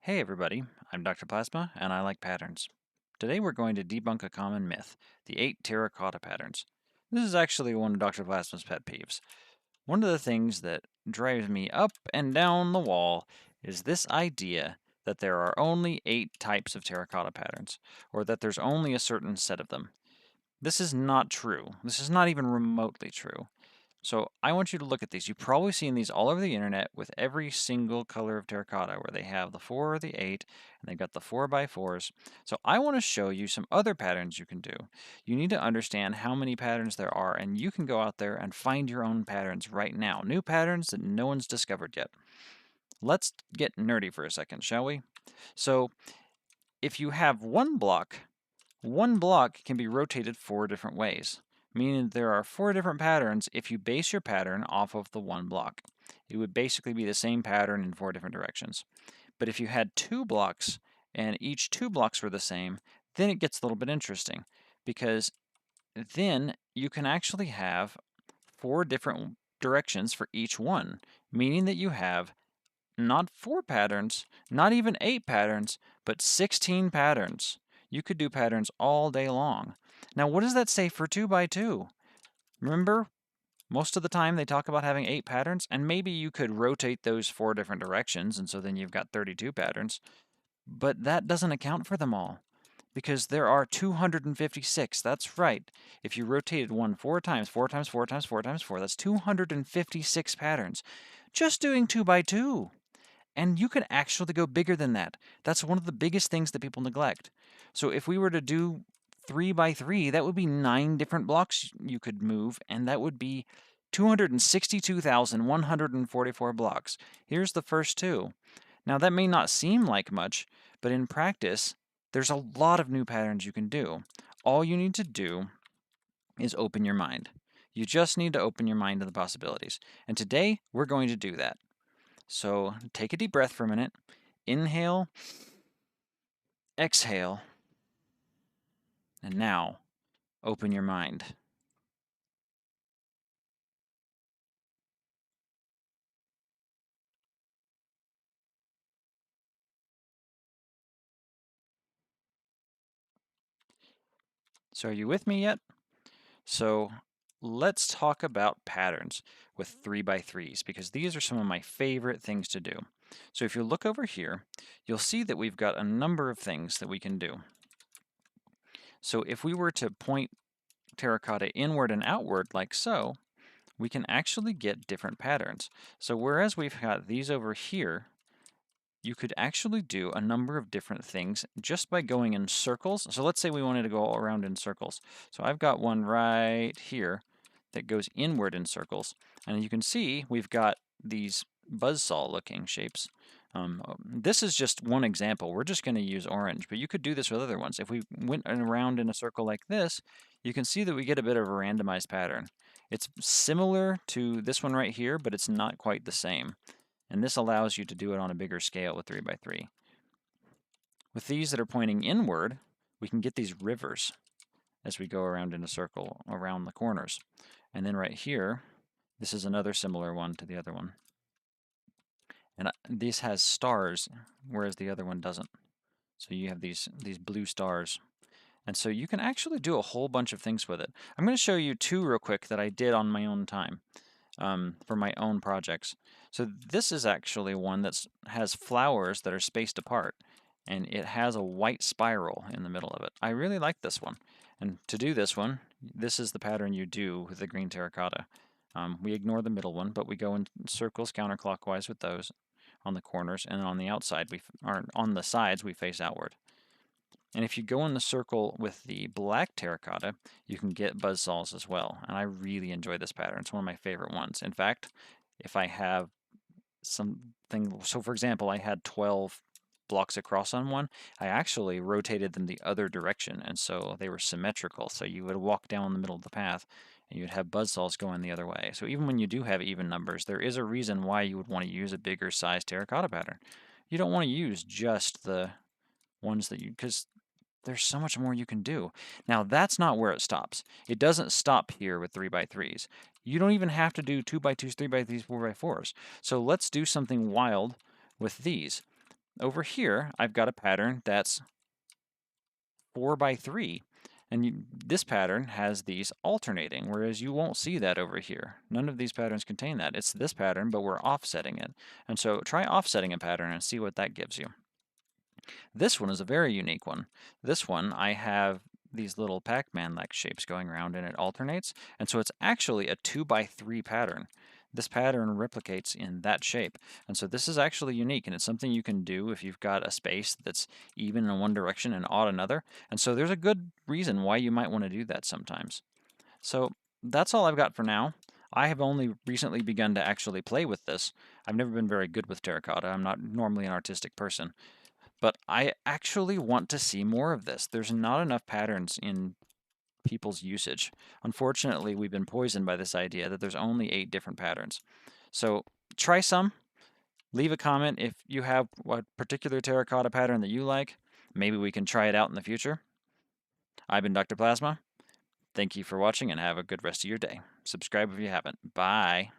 Hey everybody, I'm Dr. Plasma and I like patterns. Today we're going to debunk a common myth, the 8 terracotta patterns. This is actually one of Dr. Plasma's pet peeves. One of the things that drives me up and down the wall is this idea that there are only 8 types of terracotta patterns, or that there's only a certain set of them. This is not true. This is not even remotely true. So I want you to look at these. You've probably seen these all over the internet with every single color of terracotta where they have the 4 or the 8 and they've got the 4x4s. So I want to show you some other patterns you can do. You need to understand how many patterns there are and you can go out there and find your own patterns right now. New patterns that no one's discovered yet. Let's get nerdy for a second, shall we? So if you have one block can be rotated 4 different ways, meaning there are 4 different patterns if you base your pattern off of the one block. It would basically be the same pattern in 4 different directions. But if you had 2 blocks and each 2 blocks were the same, then it gets a little bit interesting because then you can actually have 4 different directions for each one, meaning that you have not 4 patterns, not even 8 patterns, but 16 patterns. You could do patterns all day long. Now, what does that say for 2x2? Remember, most of the time they talk about having 8 patterns, and maybe you could rotate those 4 different directions, and so then you've got 32 patterns. But that doesn't account for them all, because there are 256. That's right. If you rotated one 4 times, 4 times 4 times 4 times 4, that's 256 patterns. Just doing 2x2. And you can actually go bigger than that. That's one of the biggest things that people neglect. So if we were to do 3x3, that would be 9 different blocks you could move, and that would be 262,144 blocks. Here's the first 2. Now that may not seem like much, but in practice, there's a lot of new patterns you can do. All you need to do is open your mind. You just need to open your mind to the possibilities. And today, we're going to do that. So take a deep breath for a minute. Inhale, exhale, and now open your mind. So are you with me yet? So let's talk about patterns with 3x3s because these are some of my favorite things to do. So if you look over here, you'll see that we've got a number of things that we can do. So if we were to point terracotta inward and outward like so, we can actually get different patterns. So whereas we've got these over here, you could actually do a number of different things just by going in circles. So let's say we wanted to go all around in circles. So I've got one right here that goes inward in circles. And you can see we've got these buzzsaw looking shapes. This is just one example. We're just going to use orange, but you could do this with other ones. If we went around in a circle like this, you can see that we get a bit of a randomized pattern. It's similar to this one right here, but it's not quite the same. And this allows you to do it on a bigger scale with 3x3. With these that are pointing inward, we can get these rivers as we go around in a circle around the corners. And then right here, this is another similar one to the other one. And this has stars, whereas the other one doesn't. So you have these blue stars. And so you can actually do a whole bunch of things with it. I'm going to show you 2 real quick that I did on my own time. For my own projects. So this is actually one that has flowers that are spaced apart, and it has a white spiral in the middle of it. I really like this one. And to do this one, this is the pattern you do with the green terracotta. We ignore the middle one, but we go in circles counterclockwise with those on the corners, and on the outside, on the sides, we face outward. And if you go in the circle with the black terracotta, you can get buzzsaws as well. And I really enjoy this pattern. It's one of my favorite ones. In fact, if I have something, so for example, I had 12 blocks across on one, I actually rotated them the other direction. And so they were symmetrical. So you would walk down the middle of the path and you'd have buzzsaws going the other way. So even when you do have even numbers, there is a reason why you would want to use a bigger size terracotta pattern. You don't want to use just the ones that because there's so much more you can do. Now, that's not where it stops. It doesn't stop here with 3x3s. You don't even have to do 2x2s, 3x3s, 4x4s. So let's do something wild with these. over here, I've got a pattern that's 4 by 3. And this pattern has these alternating, whereas you won't see that over here. None of these patterns contain that. It's this pattern, but we're offsetting it. And so try offsetting a pattern and see what that gives you. This one is a very unique one. This one, I have these little Pac-Man-like shapes going around and it alternates. And so it's actually a 2 by 3 pattern. This pattern replicates in that shape. And so this is actually unique, and it's something you can do if you've got a space that's even in one direction and odd another. And so there's a good reason why you might want to do that sometimes. So that's all I've got for now. I have only recently begun to actually play with this. I've never been very good with terracotta. I'm not normally an artistic person. But I actually want to see more of this. There's not enough patterns in people's usage. Unfortunately, we've been poisoned by this idea that there's only 8 different patterns. So try some. Leave a comment if you have a particular terracotta pattern that you like. Maybe we can try it out in the future. I've been Dr. Plasma. Thank you for watching and have a good rest of your day. Subscribe if you haven't. Bye.